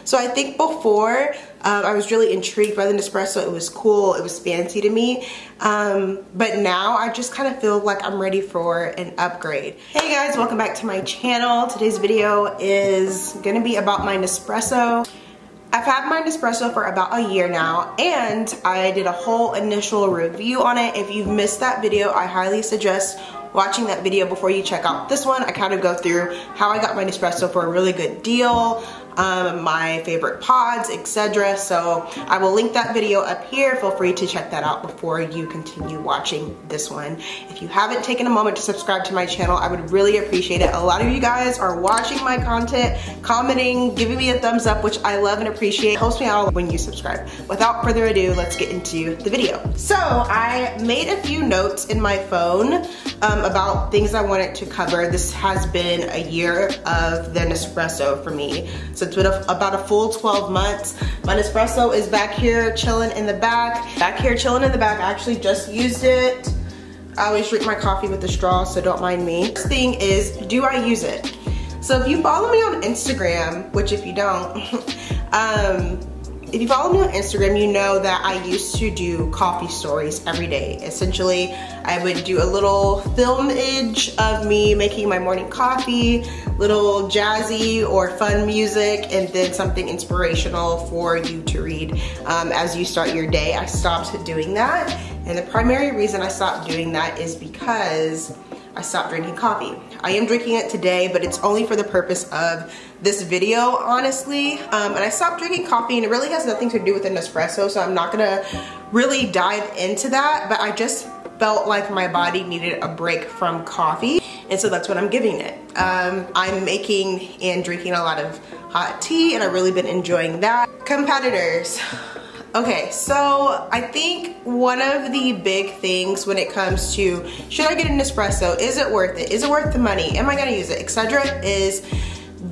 So I think before I was really intrigued by the Nespresso. It was cool, it was fancy to me, but now I just kind of feel like I'm ready for an upgrade. Hey guys, welcome back to my channel. Today's video is gonna be about my Nespresso. I've had my Nespresso for about a year now, and I did a whole initial review on it. If you've missed that video, I highly suggest watching that video before you check out this one. I kind of go through how I got my Nespresso for a really good deal, my favorite pods, etc. So I will link that video up here. Feel free to check that out before you continue watching this one. If you haven't taken a moment to subscribe to my channel, I would really appreciate it. A lot of you guys are watching my content, commenting, giving me a thumbs up, which I love and appreciate. It helps me out when you subscribe. Without further ado, let's get into the video. So I made a few notes in my phone about things I wanted to cover. This has been a year of the Nespresso for me. So it's been about a full 12 months. My Nespresso is back here chilling in the back. I actually just used it. I always drink my coffee with a straw, so don't mind me. First thing is, do I use it? So if you follow me on Instagram, which if you don't, if you follow me on Instagram, you know that I used to do coffee stories every day. Essentially, I would do a little filmage of me making my morning coffee, little jazzy or fun music, and then something inspirational for you to read as you start your day. I stopped doing that, and the primary reason I stopped doing that is because I stopped drinking coffee. I am drinking it today, but it's only for the purpose of this video, honestly. And I stopped drinking coffee, and it really has nothing to do with an espresso, so I'm not gonna really dive into that, but I just felt like my body needed a break from coffee, and so that's what I'm giving it. I'm making and drinking a lot of hot tea, and I've really been enjoying that. Competitors. Okay, so I think one of the big things when it comes to, should I get an espresso? Is it worth it? Is it worth the money? Am I gonna use it? Etc. is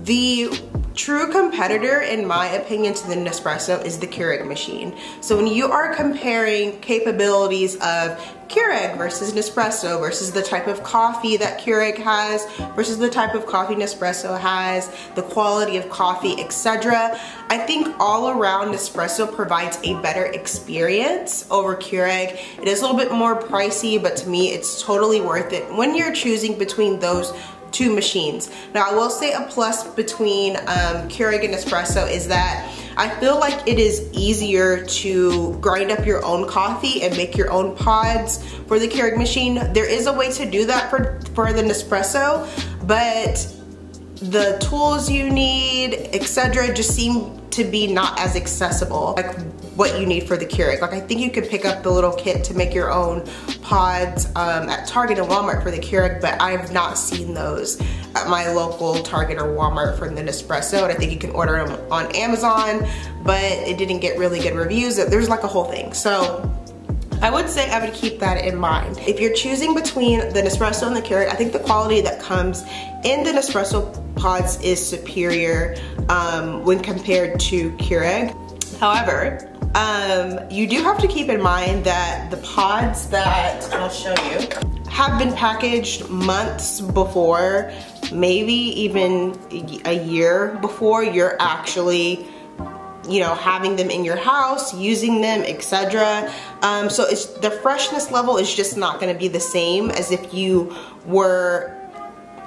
the true competitor, in my opinion, to the Nespresso is the Keurig machine. So when you are comparing capabilities of Keurig versus Nespresso versus the type of coffee that Keurig has versus the type of coffee Nespresso has, the quality of coffee, etc., I think all around Nespresso provides a better experience over Keurig. It is a little bit more pricey, but to me it's totally worth it when you're choosing between those two machines. Now I will say a plus between Keurig and Nespresso is that I feel like it is easier to grind up your own coffee and make your own pods for the Keurig machine. There is a way to do that for the Nespresso, but the tools you need, etc., just seem to be not as accessible like what you need for the Keurig. Like I think you could pick up the little kit to make your own pods at Target and Walmart for the Keurig, but I've not seen those at my local Target or Walmart for the Nespresso, and I think you can order them on Amazon, but it didn't get really good reviews. There's like a whole thing. So I would say I would keep that in mind. If you're choosing between the Nespresso and the Keurig, I think the quality that comes in the Nespresso pods is superior when compared to Keurig. However, you do have to keep in mind that the pods that I'll show you have been packaged months before, maybe even a year before you're actually, you know, having them in your house, using them, etc. So the freshness level is just not gonna be the same as if you were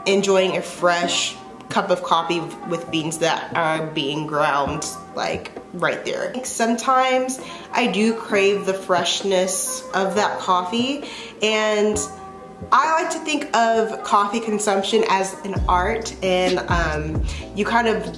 enjoying a fresh cup of coffee with beans that are being ground like right there. Sometimes I do crave the freshness of that coffee, and I like to think of coffee consumption as an art, and you kind of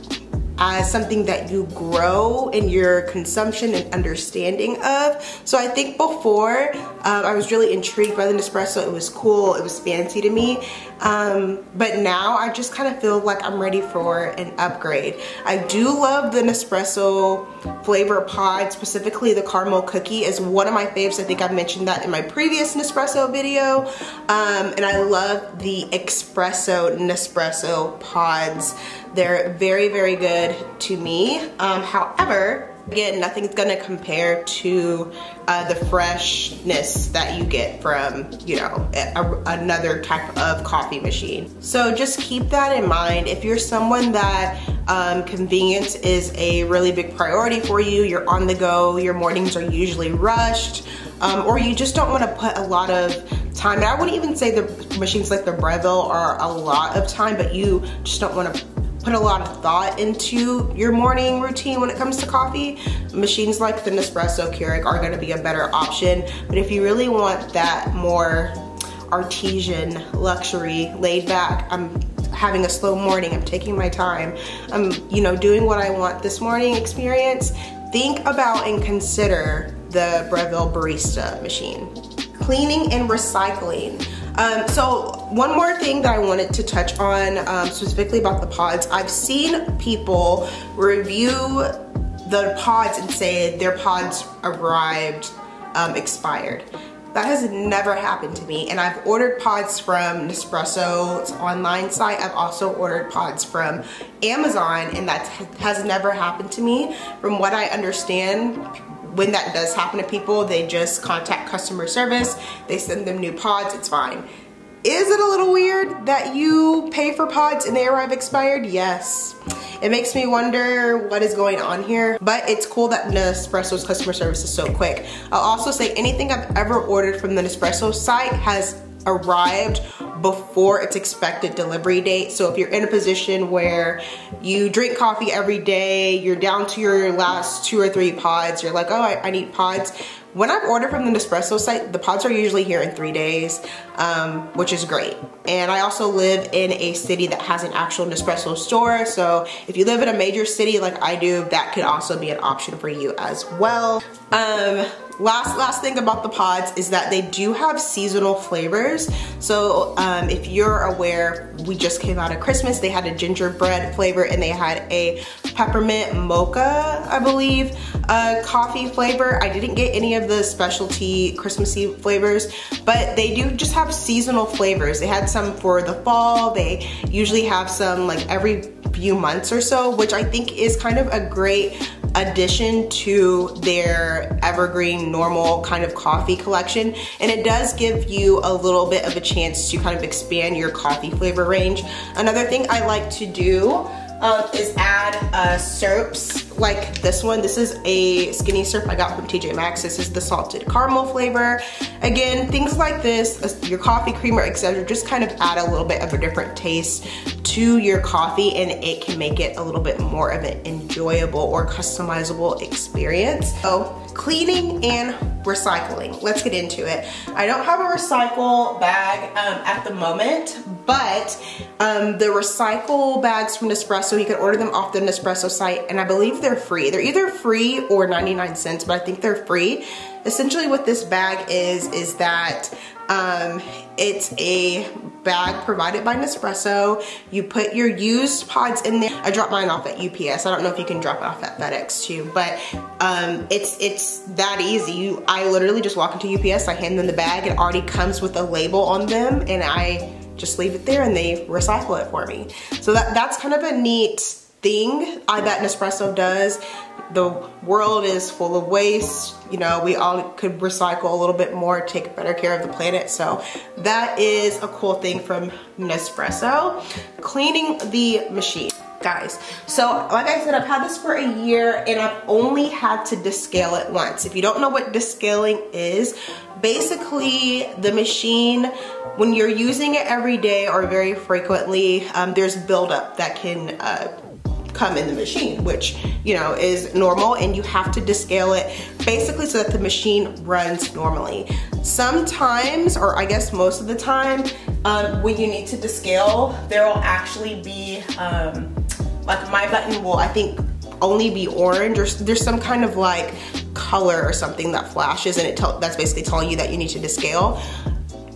as something that you grow in your consumption and understanding of. So I think before I was really intrigued by the Nespresso. It was cool, it was fancy to me, but now I just kind of feel like I'm ready for an upgrade. I do love the Nespresso flavor pod, specifically the caramel cookie is one of my faves. I think I mentioned that in my previous Nespresso video, and I love the espresso Nespresso pods. They're very, very good to me. However, Again, nothing's gonna compare to the freshness that you get from, you know, another type of coffee machine. So just keep that in mind. If you're someone that convenience is a really big priority for you, you're on the go, your mornings are usually rushed, or you just don't want to put a lot of time, and I wouldn't even say the machines like the Breville are a lot of time, but you just don't want to put a lot of thought into your morning routine when it comes to coffee, machines like the Nespresso, Keurig are going to be a better option. But if you really want that more artisan, luxury, laid back, I'm having a slow morning, I'm taking my time, I'm, you know, doing what I want this morning experience, think about and consider the Breville Barista machine. Cleaning and recycling. So one more thing that I wanted to touch on, specifically about the pods. I've seen people review the pods and say their pods arrived expired. That has never happened to me, and I've ordered pods from Nespresso's online site. I've also ordered pods from Amazon, and that has never happened to me. From what I understand, when that does happen to people, they just contact customer service, they send them new pods, it's fine. Is it a little weird that you pay for pods and they arrive expired? Yes. It makes me wonder what is going on here, but it's cool that Nespresso's customer service is so quick. I'll also say anything I've ever ordered from the Nespresso site has arrived before its expected delivery date. So if you're in a position where you drink coffee every day, you're down to your last 2 or 3 pods, you're like, oh, I need pods. When I've ordered from the Nespresso site, the pods are usually here in 3 days, which is great. And I also live in a city that has an actual Nespresso store. So if you live in a major city like I do, that could also be an option for you as well. Last thing about the pods is that they do have seasonal flavors. So if you're aware, we just came out of Christmas. They had a gingerbread flavor and they had a peppermint mocha, I believe, coffee flavor. I didn't get any of the specialty Christmassy flavors, but they do just have seasonal flavors. They had some for the fall. They usually have some like every few months or so, which I think is kind of a great addition to their evergreen normal kind of coffee collection, and it does give you a little bit of a chance to kind of expand your coffee flavor range. Another thing I like to do is add syrups like this one. This is a skinny syrup I got from TJ Maxx. This is the salted caramel flavor. Again, things like this, your coffee creamer, etc., just kind of add a little bit of a different taste to your coffee, and it can make it a little bit more of an enjoyable or customizable experience. So cleaning and recycling, let's get into it. I don't have a recycle bag at the moment, but the recycle bags from Nespresso, you can order them off the Nespresso site, and I believe they're free. They're either free or 99 cents, but I think they're free. Essentially what this bag is that it's a bag provided by Nespresso. You put your used pods in there. I dropped mine off at UPS. I don't know if you can drop it off at FedEx too, but it's that easy. I literally just walk into UPS, I hand them the bag, it already comes with a label on them, and I just leave it there and they recycle it for me. So that's kind of a neat thing that Nespresso does. The world is full of waste. You know, we all could recycle a little bit more, take better care of the planet. So that is a cool thing from Nespresso. Cleaning the machine. Guys, so like I said, I've had this for a year and I've only had to descale it once. If you don't know what descaling is, basically the machine, when you're using it every day or very frequently, there's buildup that can come in the machine, which, you know, is normal, and you have to descale it basically so that the machine runs normally. Sometimes, or I guess most of the time, when you need to descale, there will actually be, like my button will, I think, only be orange, or there's some kind of like color or something that flashes, and that's basically telling you that you need to descale.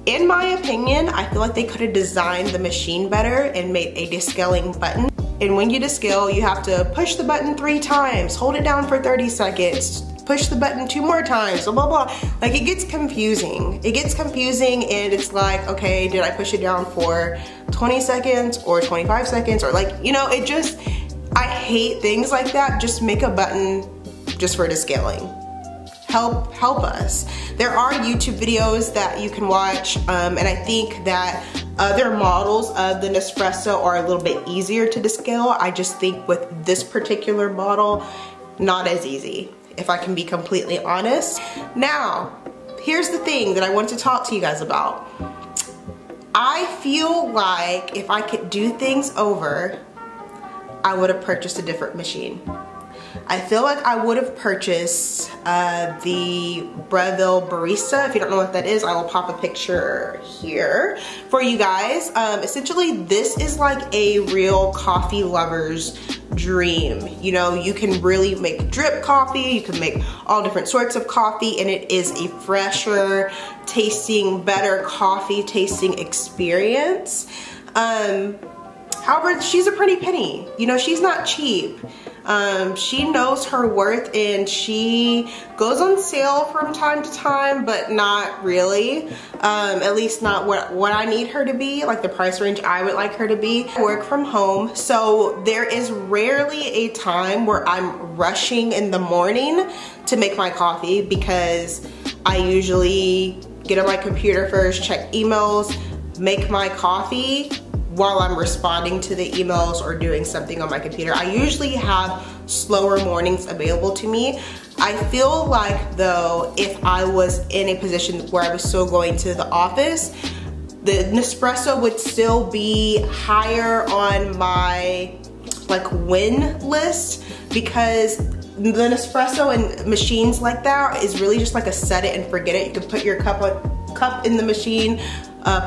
In my opinion, I feel like they could have designed the machine better and made a descaling button. And when you descale, you have to push the button 3 times, hold it down for 30 seconds, push the button 2 more times, blah, blah, blah. Like, it gets confusing. It gets confusing, and it's like, okay, did I push it down for 20 seconds or 25 seconds? Or like, you know, it just, I hate things like that. Just make a button just for descaling. Help us. There are YouTube videos that you can watch, and I think that other models of the Nespresso are a little bit easier to descale. I just think with this particular model, not as easy, if I can be completely honest. Now, here's the thing that I want to talk to you guys about. I feel like if I could do things over, I would have purchased a different machine. I feel like I would have purchased the Breville Barista. If you don't know what that is, I will pop a picture here for you guys. Essentially, this is like a real coffee lover's dream. You know, you can really make drip coffee, you can make all different sorts of coffee, and it is a fresher tasting, better coffee tasting experience. However, she's a pretty penny. You know, she's not cheap. She knows her worth, and she goes on sale from time to time, but not really. At least not what I need her to be, like the price range I would like her to be. I work from home, so there is rarely a time where I'm rushing in the morning to make my coffee, because I usually get on my computer first, check emails, make my coffee while I'm responding to the emails or doing something on my computer. I usually have slower mornings available to me. I feel like though, if I was in a position where I was still going to the office, the Nespresso would still be higher on my like win list, because the Nespresso and machines like that is really just like a set it and forget it. You can put your cup in the machine,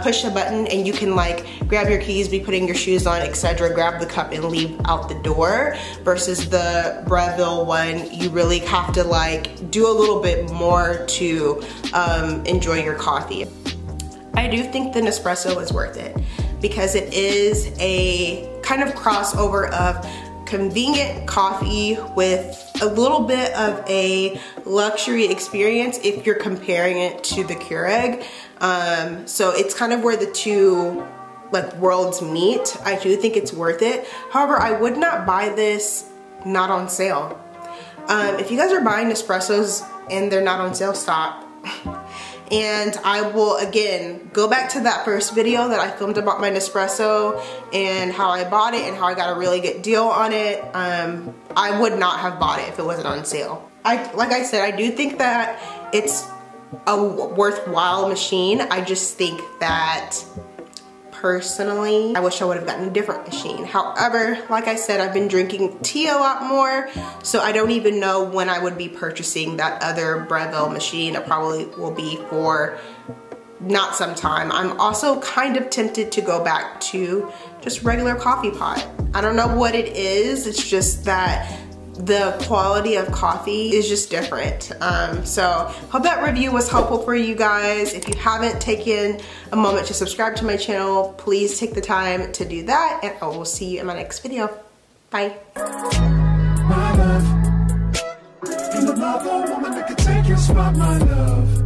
push a button, and you can like grab your keys, be putting your shoes on, etc., grab the cup and leave out the door. Versus the Breville one, you really have to like do a little bit more to enjoy your coffee. I do think the Nespresso is worth it, because it is a kind of crossover of convenient coffee with a little bit of a luxury experience if you're comparing it to the Keurig. So it's kind of where the two like worlds meet. I do think it's worth it. However, I would not buy this not on sale. If you guys are buying Nespressos and they're not on sale, stop. And I will again go back to that first video that I filmed about my Nespresso and how I bought it and how I got a really good deal on it. I would not have bought it if it wasn't on sale. Like I said, I do think that it's a worthwhile machine. I just think that personally, I wish I would have gotten a different machine. However, like I said, I've been drinking tea a lot more, so I don't even know when I would be purchasing that other Breville machine. It probably will be for not some time. I'm also kind of tempted to go back to just regular coffee pot. I don't know what it is, it's just that the quality of coffee is just different. So hope that review was helpful for you guys. If you haven't taken a moment to subscribe to my channel, please take the time to do that, and I will see you in my next video. Bye. My love.